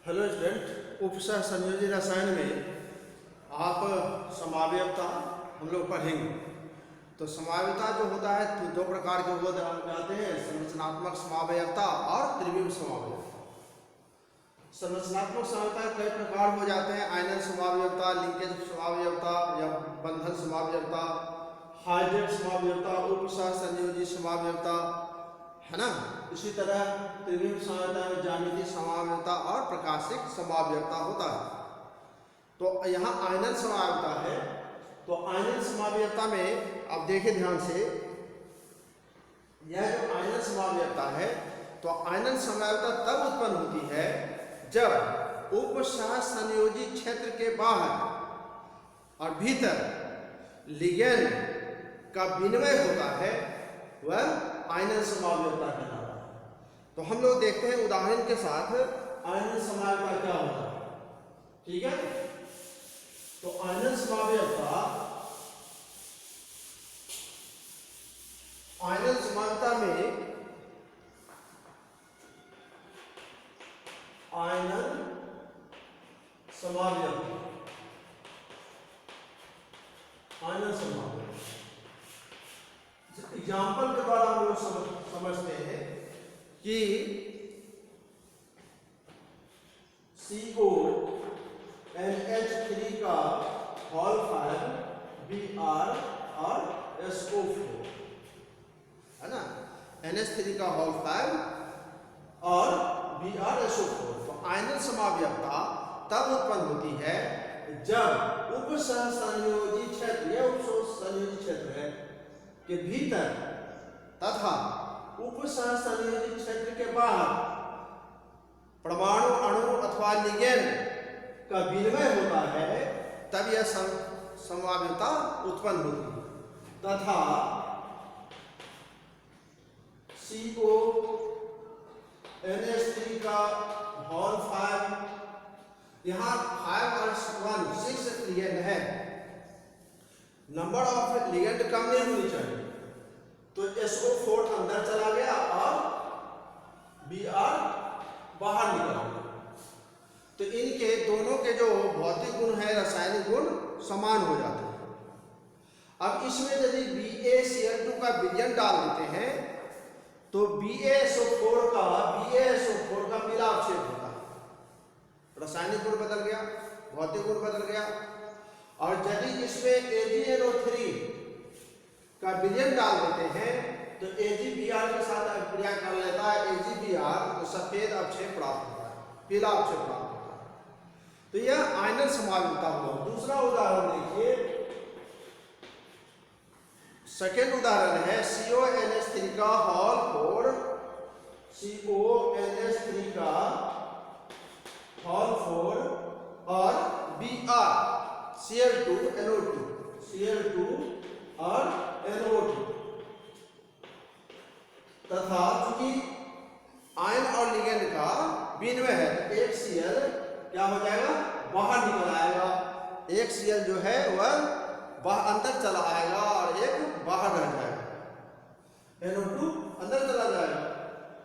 Hello student, उपसह संयोजी रसायन में आप समावयवता हम लोग पढ़ेंगे। तो समावयवता जो होता है तो दो प्रकार के हो जाते हैं, संरचनात्मक समावयवता और त्रिविम समावयवता। संरचनात्मक समावयवता कई प्रकार हो जाते हैं, आयनन समावयवता, लिंकेज समावयवता या बंधन समावयवता, हाइड्रेट समावयवता, उपसह संयोजी समावयवता, है ना। इसी तरह त्रिविम समावयवता में ज्यामितीय समावयवता और प्रकाशिक समावयवता होता है। तो यहाँ आयनन समावयवता है। तो आयनन समावयवता में आप देखिए ध्यान से, यह जो आयनन समावयवता है, तो आयनन समावयवता तब उत्पन्न होती है जब उपसह संयोजी क्षेत्र के बाहर और भीतर लिगैंड का विनिमय होता है, वह आयनन समावयवता कहलाता है। तो हम लोग देखते हैं उदाहरण के साथ आयनन समावयवता क्या होता है। ठीक है, तो आयनन समावयवता में एग्जाम्पल के द्वारा हम लोग समझते हैं कि CONH3 का होल 5 Br और SO4, है ना। NH3 का होल 5 और Br SO4। तो आयनन समावयवता तब उत्पन्न होती है जब उपसह संयोजी क्षेत्र, यह उपसह संयोजी क्षेत्र है, के भीतर तथा उपसह संयोजी क्षेत्र के बाहर परमाणु, अणु अथवा लिगैंड का विनिमय होता है, तब यह समावयवता उत्पन्न होती है। तथा CONH3 का होल 5, यहाँ 5 और 1 6 लिगैंड है, नंबर ऑफ लिगैंड कम नहीं होनी चाहिए। तो SO4 अंदर चला गया और Br बाहर निकल गया। तो इनके दोनों के जो भौतिक गुण है, रासायनिक गुण समान हो जाते हैं। अब इसमें यदि BaCl2 का विलयन डाल देते हैं तो BaSO4 का मिलापक्षेप होता है, रासायनिक गुण बदल गया, भौतिक गुण बदल गया। और यदि इसमें AgNO3 का विलयन डाल देते हैं तो AgBr के साथ क्रिया कर लेता है AgBr, तो सफेद अवक्षेप प्राप्त होता है, पीला अवक्षेप प्राप्त होता है। तो यह आयनन समावयवता हुआ। दूसरा उदाहरण देखिए, सेकेंड उदाहरण है CONH3 का होल 4, CONH3 का होल 4 और Br Cl2 और NO2 तथा चूंकि आयन और लिगैंड का विनिमय है, तो एक Cl क्या हो जाएगा, बाहर निकल आएगा। एक Cl जो है वह अंदर चला आएगा और एक बाहर रह जाएगा, NO2 अंदर चला जाएगा।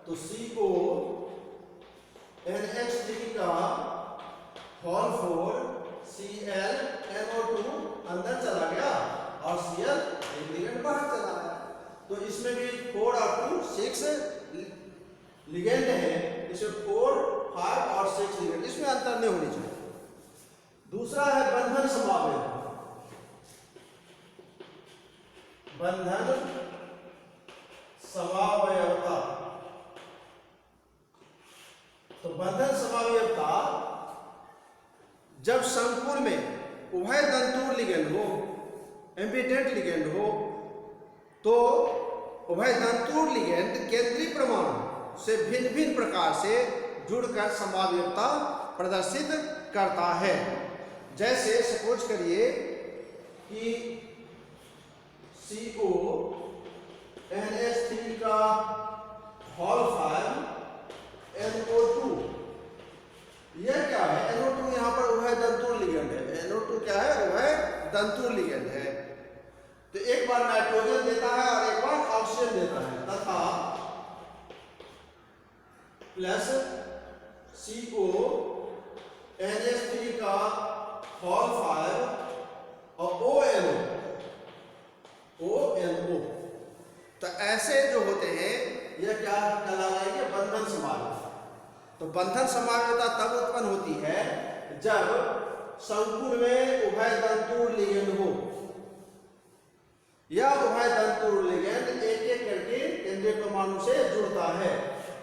तो CONH3 का होल 4 Cl NO2 अंदर चला गया और Cl लिगैंड बाहर चला गया। तो इसमें भी 4 और 2 6 लिगैंड है, इसमें 4 5 और 6 लिगैंड, इसमें अंतर नहीं होनी चाहिए। दूसरा है बंधन समावयवता। बंधन समावयवता, तो बंधन समावयवता जब संकुल में उभय दंतुर लिगैंड हो, एम्बिडेंट लिगैंड हो, तो उभय दंतुर लिगैंड केंद्रीय परमाणु से भिन्न भिन्न प्रकार से जुड़कर समावयवता प्रदर्शित करता है। जैसे सपोज करिए कि CONH3 का होल 5 NO2, यह क्या है, NO2 यहाँ पर उभय दंतुर लिगैंड है। NO2 क्या है, उभय दंतुर लिगैंड है। तो एक बार नाइट्रोजन देता है और एक बार ऑक्सीजन देता है, तथा प्लस CO होल 5 और ONO। तो ऐसे जो होते हैं यह क्या कहलाएंगे, बंधन समावेश। तो बंधन समावेशता तब उत्पन्न होती है जब संकुल में उभय तंतु लिगेंड हो, या उभय तंतु लिगेंड एक एक करके केंद्रीय परमाणु से जुड़ता है।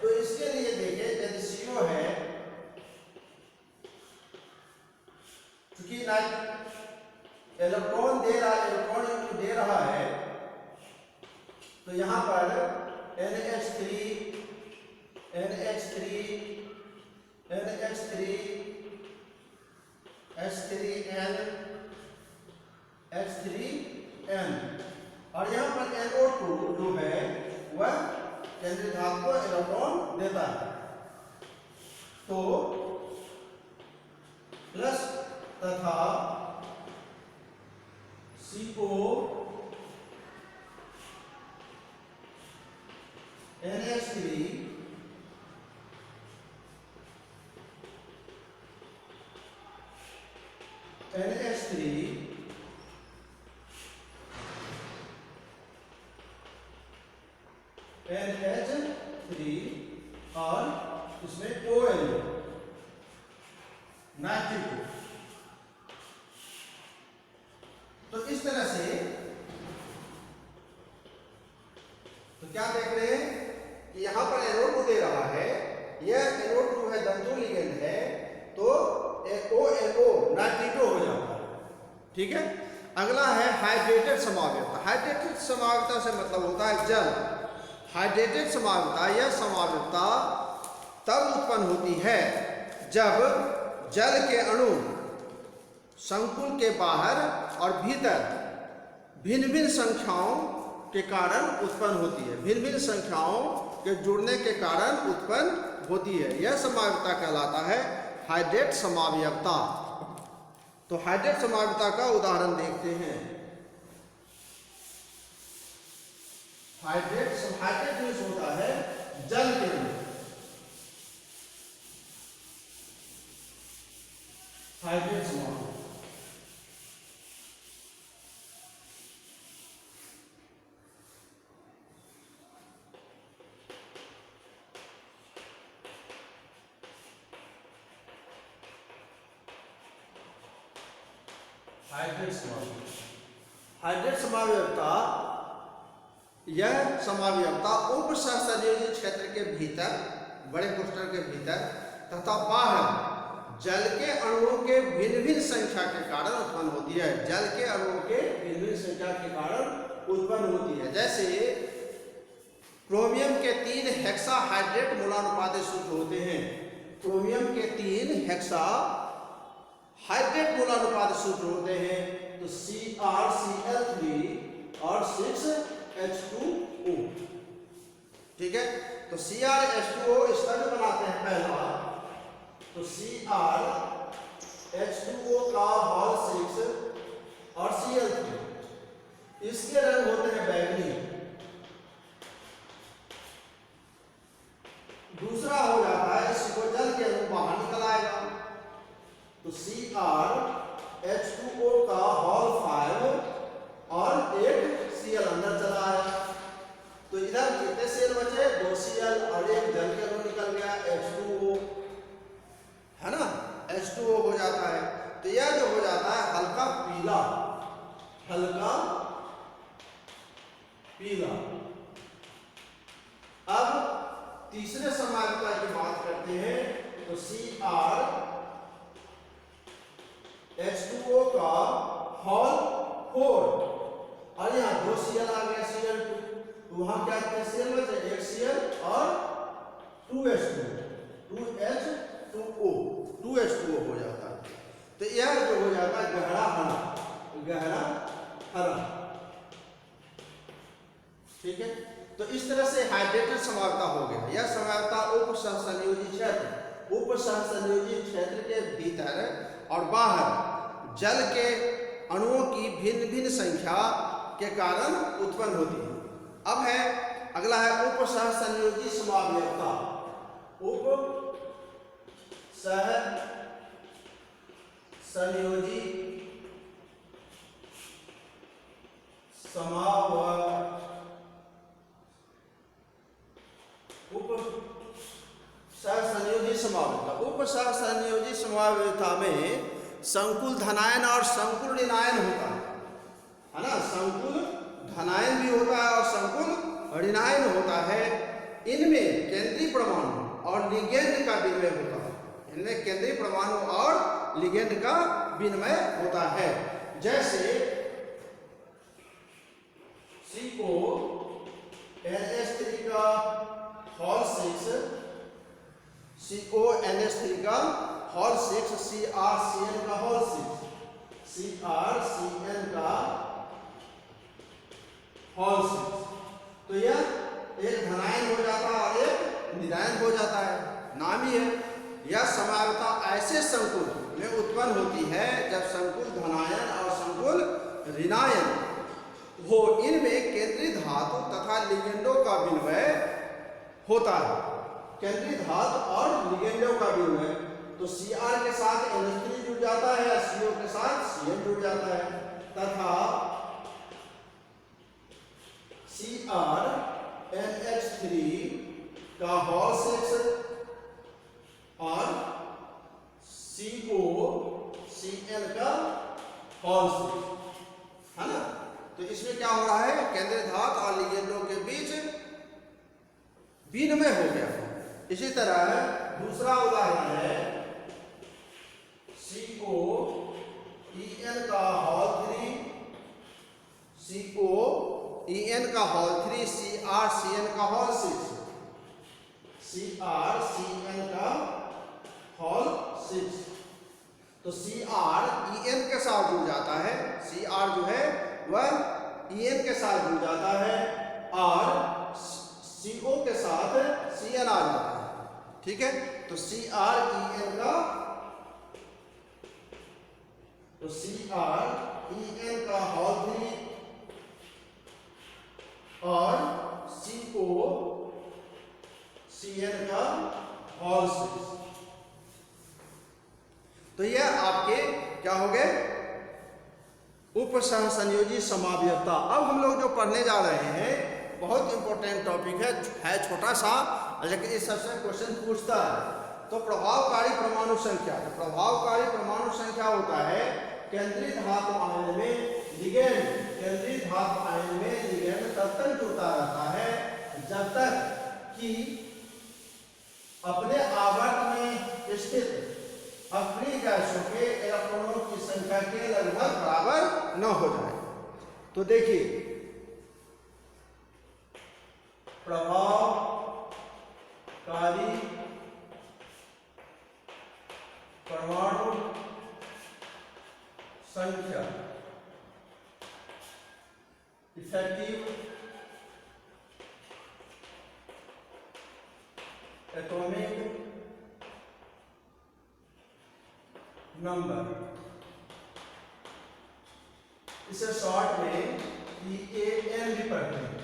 तो इसके लिए देखें, यदि CO है, चूंकि इलेक्ट्रॉन दे रहा है, इलेक्ट्रॉन दे रहा है, तो यहां पर NH3 H3N H3N, और यहां पर NO2 जो है वह केंद्रीय धातु को इलेक्ट्रॉन देता है। तो प्लस तथा CO NH3 NH3 और इसमें ONO नाइट्रिक। तो इस तरह से तो क्या देख रहे हैं कि यहां पर NO2 दे रहा है, यह NO2 है तंतु लिगेंड है, तो ONO नाइट्रिको हो जाता है। ठीक है, अगला है हाइड्रेटेड समावयवता। हाइड्रेटेड समावयवता से मतलब होता है जल। हाइड्रेटेड समावयवता या समावयवता तब उत्पन्न होती है जब जल के अणु संकुल के बाहर और भीतर भिन्न भिन्न संख्याओं के कारण उत्पन्न होती है। भिन्न भिन्न संख्याओं के जुड़ने के कारण उत्पन्न होती है, यह समावयवता कहलाता है हाइड्रेट समावयवता। तो हाइड्रेट समावयवता का उदाहरण देखते हैं। हाइड्रेट मीन्स होता है जल के अंदर। हाइड्रेट समावयवता हाइड्रेट समावयवता यह समावयवता उप सहसंयोजी क्षेत्र के भीतर, बड़े कोष्ठक के भीतर तथा बाहर जल के अणुओं के भिन्न भिन्न संख्या के कारण उत्पन्न होती है। जल के अणुओं के भिन्न भिन्न संख्या के कारण उत्पन्न होती है। जैसे क्रोमियम के 3 हेक्सा हाइड्रेट मूलानुपातिक सूत्र होते हैं। क्रोमियम के 3 हेक्सा हाइड्रेट मूलानुपातिक सूत्र होते हैं। तो CrCl3 और 6H2O। ठीक है, तो CrH2O इसका जो बनाते हैं पहला, तो CrH2O का होल 6 और Cl3, इसके रंग होते हैं बैंगनी। दूसरा हो जाता है, इसको जल के अणु बाहर निकल आएगा, तो CrH2O का होल 5 और एक Cl अंदर चला आया। तो इधर कितने Cl बचे? 2 Cl और एक जल के अणु निकल गया H2O, है ना, H2O हो जाता है। तो यह जो हो जाता है हल्का पीला, हल्का पीला। अब तीसरे समावयवता की बात करते हैं, तो CrH2O का होल 4 और यहाँ 2 Cl आ गया, Cl2, तो वहां क्या Cl बचे? एक Cl और 2H2O हो जाता है। तो यह जो हो जाता है गहरा हरा, गहरा हरा। ठीक है, तो इस तरह से हाइड्रेटेड समावयवता हो गया। यह समावयवता उप सहसंयोजी क्षेत्र के भीतर और बाहर जल के अणुओं की भिन्न भिन्न संख्या के कारण उत्पन्न होती है। अब है अगला है उप सहसंयोजी समावयवता। उप सहसंयोजी संयोजी समावर्त उप सहसंयोजी समावर्तता में संकुल धनायन और संकुल ऋणायन होता है ना। संकुल धनायन भी होता है और संकुल ऋणायन होता है। इनमें केंद्रीय परमाणु और लिगेंड का विनिमय होता है। इनमें केंद्रीय परमाणु और लिगेंड का विनिमय होता है। जैसे CONH3 का हॉल 6 CONH3 का हॉल 6 CrCN का हॉल 6 CrCN का हॉल 6। तो यह एक धनायन हो जाता है और एक ऋणायन हो जाता है। नाम ही है। यह समावर्तता ऐसे संकुल में उत्पन्न होती है जब संकुल धनायन और संकुल ऋणायन हो। इनमें केंद्रीय धातु तथा लिगेंडों का विनिमय होता है। केंद्रीय धातु और लिगेंडों का विनिमय। तो Cr के साथ NH3 जुड़ जाता है, CO के साथ Cn जुड़ जाता है तथा CrNH3 का हॉल 6 और COCN का हॉल 6 है ना। तो इसमें क्या हो रहा है, केंद्रीय धातु और लिगेंडों के बीच विनिमय हो गया। इसी तरह दूसरा उदाहरण है COEN का हॉल 3 COEN का हॉल 3 CrCN का हॉल 6 CrCN का हॉल 6। तो Cr En के साथ जुड़ जाता है। Cr जो है वह En के साथ जुड़ जाता है और CO के साथ Cn आ जाता है। ठीक है। तो CrEN का हॉल 3 और COCN का हॉल 6। तो यह आपके क्या हो गए, उप सहसंयोजी समावयवता। अब हम लोग जो पढ़ने जा रहे हैं बहुत इंपॉर्टेंट टॉपिक है छोटा सा, लेकिन इस सबसे क्वेश्चन पूछता है। तो प्रभावकारी परमाणु संख्या। तो प्रभावकारी परमाणु संख्या होता है केंद्रीय धातु आयन में लिगेंड। केंद्रीय धातु आयन में लिगेंड तब तक जुड़ता रहता है जब तक कि अपने आवर्त में स्थित अक्रिय गैसों के इलेक्ट्रॉनों की संख्या के लगभग बराबर न हो जाए। तो देखिए प्रभावकारी परमाणु संख्या इफेक्टिव एटॉमिक नंबर, इसे शॉर्ट में EAN भी पढ़ते हैं।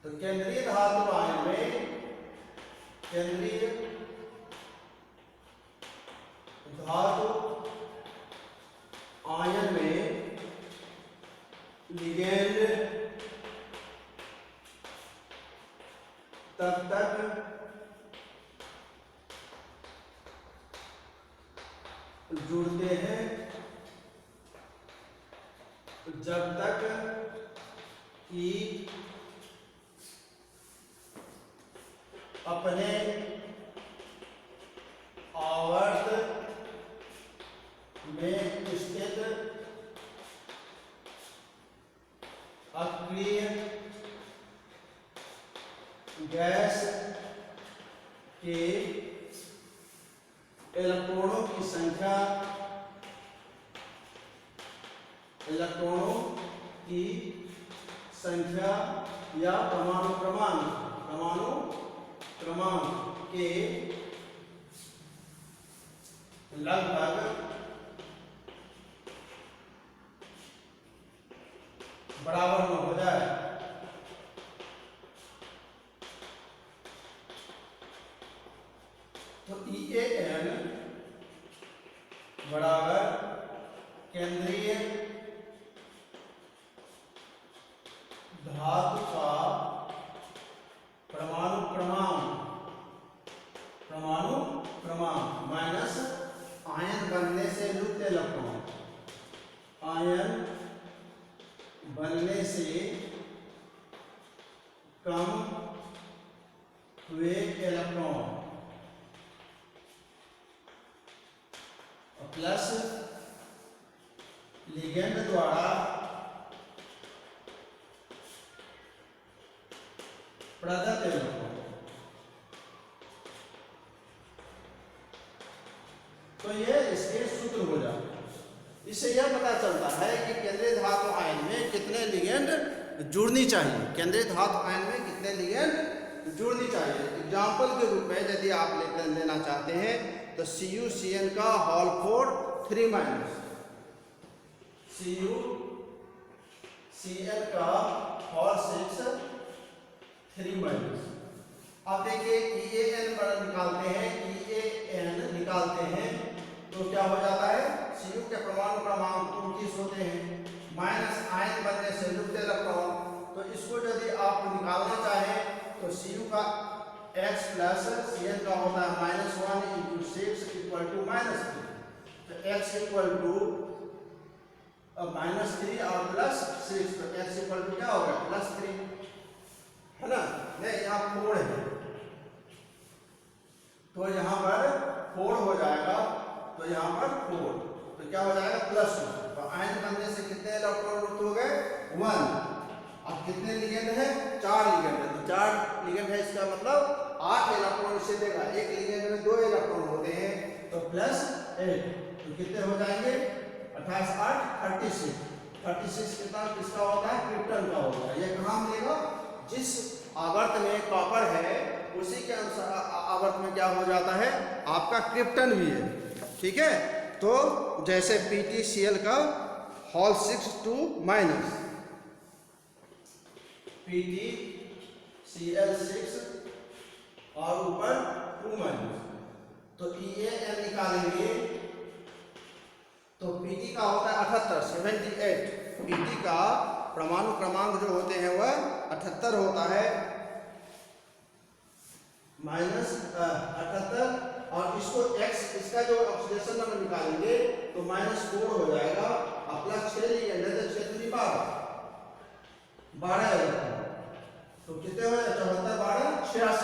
तो केंद्रीय धातु आयन में केंद्रीय धातु आयन में लिगेंड तब तक जुड़ते हैं जब तक कि अपने आवर्त में स्थित अक्रिय गैस के इलेक्ट्रॉनों की संख्या या परमाणु क्रमांक के लगभग बराबर न हो जाए। तो EAN बराबर केंद्रीय धातु का परमाणु क्रमांक माइनस आयन बनने से लुप्त इलेक्ट्रॉन, आयन बनने से कम हुए इलेक्ट्रॉन प्लस लिगेंड द्वारा प्रदत्त इलेक्ट्रॉन। तो ये इसके सूत्र हो जाते हैं। इससे यह पता चलता है कि केंद्रीय धातु आयन में कितने लिगेंड जुड़नी चाहिए, केंद्रीय धातु आयन में कितने लिगेंड जुड़नी चाहिए। एग्जाम्पल के रूप में यदि आप लेना चाहते हैं तो CuCN का होल 4 3 माइनस, CuCN का होल 6 3 माइनस। अब देखिए EAN निकालते हैं तो क्या हो जाता है, Cu के परमाणु क्रमांक 29 होते हैं, माइनस आयन बनने से लुप्त इलेक्ट्रॉन। तो इसको यदि आप निकालना चाहें तो Cu का x प्लस Cn का होता है -1 × 6 = -3। तो x इक्वल टू -3 और +6, तो x इक्वल टू क्या होगा +3, है ना। नहीं, यहाँ 4 है तो यहाँ पर 4 हो जाएगा, तो यहाँ पर 4, तो क्या हो जाएगा +1। तो आयन बनने से कितने इलेक्ट्रॉन मुक्त हो गए 1। अब कितने लिगेंड है 4 लिगेंड है, तो 4 लिगेंड है, इसका मतलब 8 इलेक्ट्रॉन इसे देगा। एक लिगेंड में 2 इलेक्ट्रॉन होते हैं, तो +8, तो कितने हो जाएंगे 28 8 36। 36 किसका होता है, क्रिप्टन का होता है। ये कहाँ मिलेगा, जिस आवर्त में कॉपर है उसी के अनुसार आवर्त में क्या हो जाता है आपका क्रिप्टन भी है, ठीक है। तो जैसे PtCl का होल 6 2 माइनस, PtCl6 और ऊपर 2 माइनस, तो EAN निकालेंगे तो Pt का होता है 78 78। Pt का परमाणु क्रमांक जो होते हैं वह 78 होता है, -78, और इसको x, इसका जो ऑक्सीडेशन नंबर निकालेंगे तो -4 हो जाएगा, और +6 लिगेंड है तो 6 दूनी 12 इलेक्ट्रॉन, तो कितने हो जाए 74 12 86।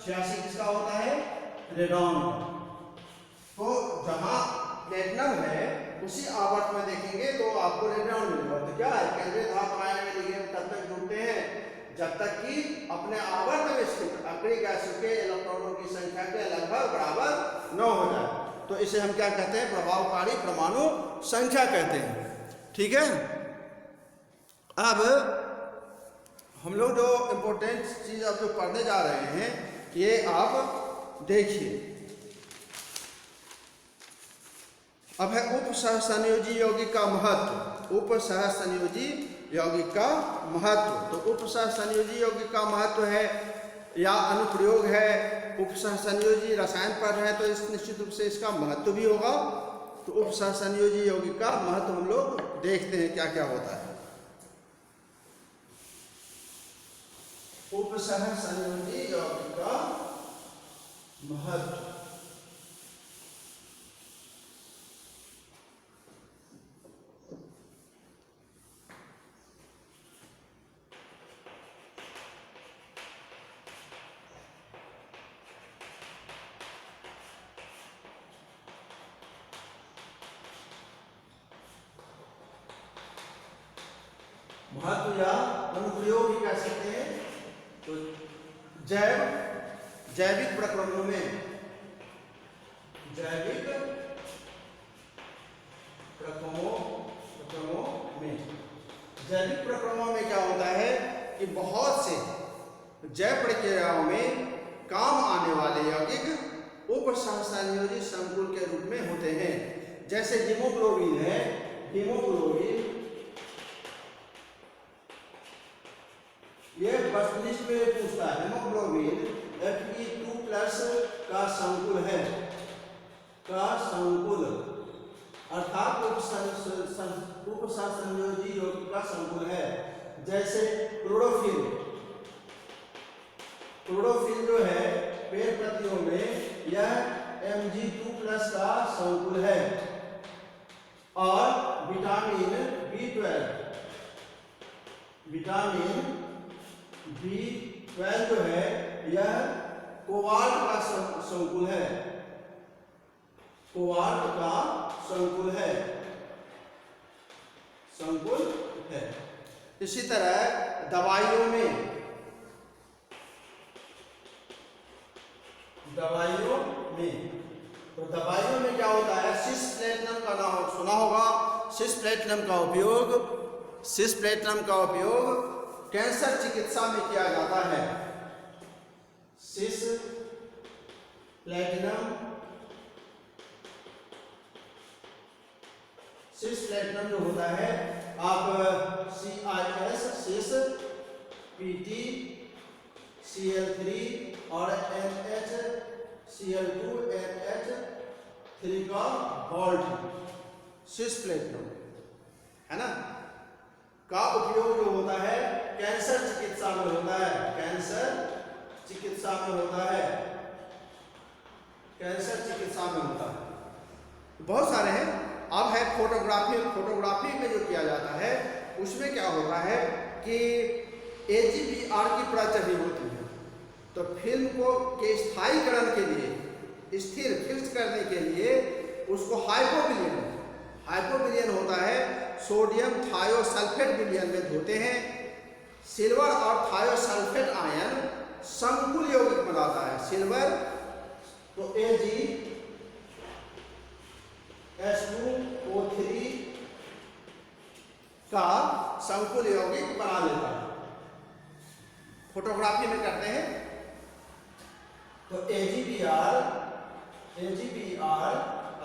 86 किसका होता है, रेडॉन। तो जहां प्लेटिनम है उसी आवर्त में देखेंगे तो आपको रेडॉन मिलेगा। तो क्या है, केंद्रीय धातु आयन में लिगेंड तब तक जुड़ते हैं जब तक कि अपने आवर्त में स्थित अक्रिय गैसों के इलेक्ट्रॉनों की संख्या के लगभग बराबर न हो जाए। तो इसे हम क्या कहते हैं, प्रभावकारी परमाणु संख्या कहते हैं, ठीक है। अब हम लोग जो इम्पोर्टेंट चीज अब जो पढ़ने जा रहे हैं ये आप देखिए। अब है उपसहसंयोजी यौगिक का महत्व। उपसहसंयोजी यौगिक का महत्व, तो उपसहसंयोजी यौगिक का महत्व है या अनुप्रयोग है। उपसहसंयोजी रसायन पढ़ रहे हैं तो इस निश्चित रूप से इसका महत्व भी होगा। तो उपसहसंयोजी यौगिक का महत्व हम लोग देखते हैं क्या क्या होता है। उपसहसंयोजी यौगिक का महत्व, महत्व या अनुप्रयोग भी कह सकते हैं। तो जैविक प्रक्रमों में, जैविक प्रक्रमों में क्या होता है कि बहुत से जैव प्रक्रियाओं में काम आने वाले यौगिक उपसहसंयोजी संकुल के रूप में होते हैं। जैसे हीमोग्लोबिन है, हीमोग्लोबिन ये वस्तुनिष्ठ में पूछता है, हीमोग्लोबिन Fe2+ का संकुल है, का संकुल अर्थात उपसंयोजी यौगिक का संकुल है। जैसे क्लोरोफिल, क्लोरोफिल जो है पेड़ पत्तियों में यह Mg2+ का संकुल है। और विटामिन B12, विटामिन B12 जो है यह कोबाल्ट का संकुल है, कोबाल्ट का संकुल है, संकुल है। इसी तरह दवाइयों में, तो दवाइयों में क्या होता है, सिस्प्लेटिनम का नाम सुना होगा। सिस्प्लेटिनम का उपयोग कैंसर चिकित्सा में किया जाता है। सिस्प्लेटिनम जो होता है, आप सिस PT Cl3 और NHCl2NH3 का बॉन्ड, सिस्प्लेटिनम है ना, का उपयोग जो होता है कैंसर चिकित्सा में होता है, कैंसर चिकित्सा में होता है, कैंसर चिकित्सा में होता है। बहुत सारे हैं। अब है फोटोग्राफी। फोटोग्राफी में जो किया जाता है उसमें क्या होता है कि AGBR की प्रचुरता होती है। तो फिल्म को के स्थायीकरण के लिए, स्थिर फिक्स करने के लिए उसको हाइपोविलियन होता है, सोडियम थायोसल्फेट विलयन में धोते हैं। सिल्वर और थायोसल्फेट आयन संकुल यौगिक बनाता है। सिल्वर तो Ag(H2O3) का संकुल यौगिक बना देता है। फोटोग्राफी में करते हैं तो AGBR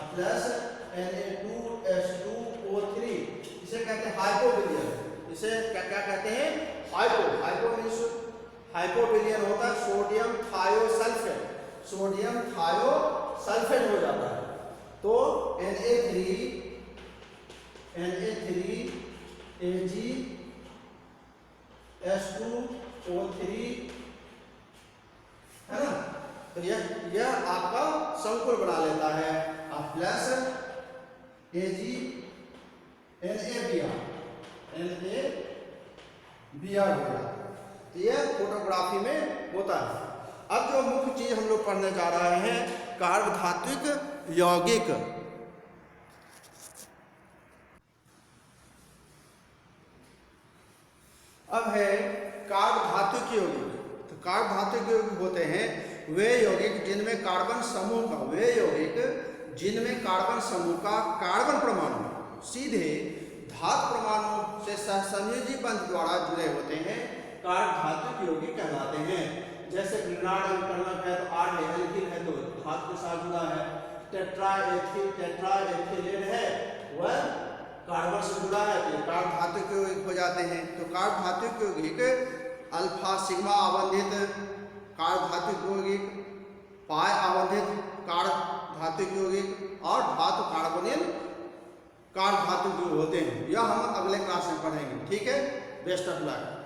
प्लस Na2H2O3, इसे कहते हैं हाइपोविलियन। इसे क्या कहते हैं, हाइपो मीन्स हाइपोविलियन होता है। सोडियम थायोसल्फेट हो जाता है। तो Na3Ag(H2O3) है ना, तो यह आपका संकुल बना लेता है। अब प्लस NaBr हो गया। तो यह फोटोग्राफी में होता है। अब जो मुख्य चीज हम लोग पढ़ने जा रहे हैं, कार्बधात्विक यौगिक। अब है कार्बधात्विक यौगिक। तो कार्बधात्विक यौगिक होते हैं वे यौगिक जिनमें कार्बन समूह का कार्बन परमाणु सीधे धातु परमाणु से सहसंयोजी बंध द्वारा जुड़े होते हैं, कार्बधात्विक यौगिक कहलाते हैं। जैसे ग्रीनार्ड है तो R है, एल्किल है तो धातु के साथ जुड़ा है। टेट्राएथिलेट है वह कार्बन से जुड़ा है, तो कार्बधात्विक यौगिक हो जाते हैं। तो कार्बधात्विक यौगिक अल्फा सिग्मा आवंधित कार्बधात्विक यौगिक, पाई आवंधित कार्बधात्विक यौगिक और धातु कार्बोनिल कार्बधात्विक यौगिक होते हैं। यह हम अगले क्लास में पढ़ेंगे। ठीक है, बेस्ट ऑफ लक।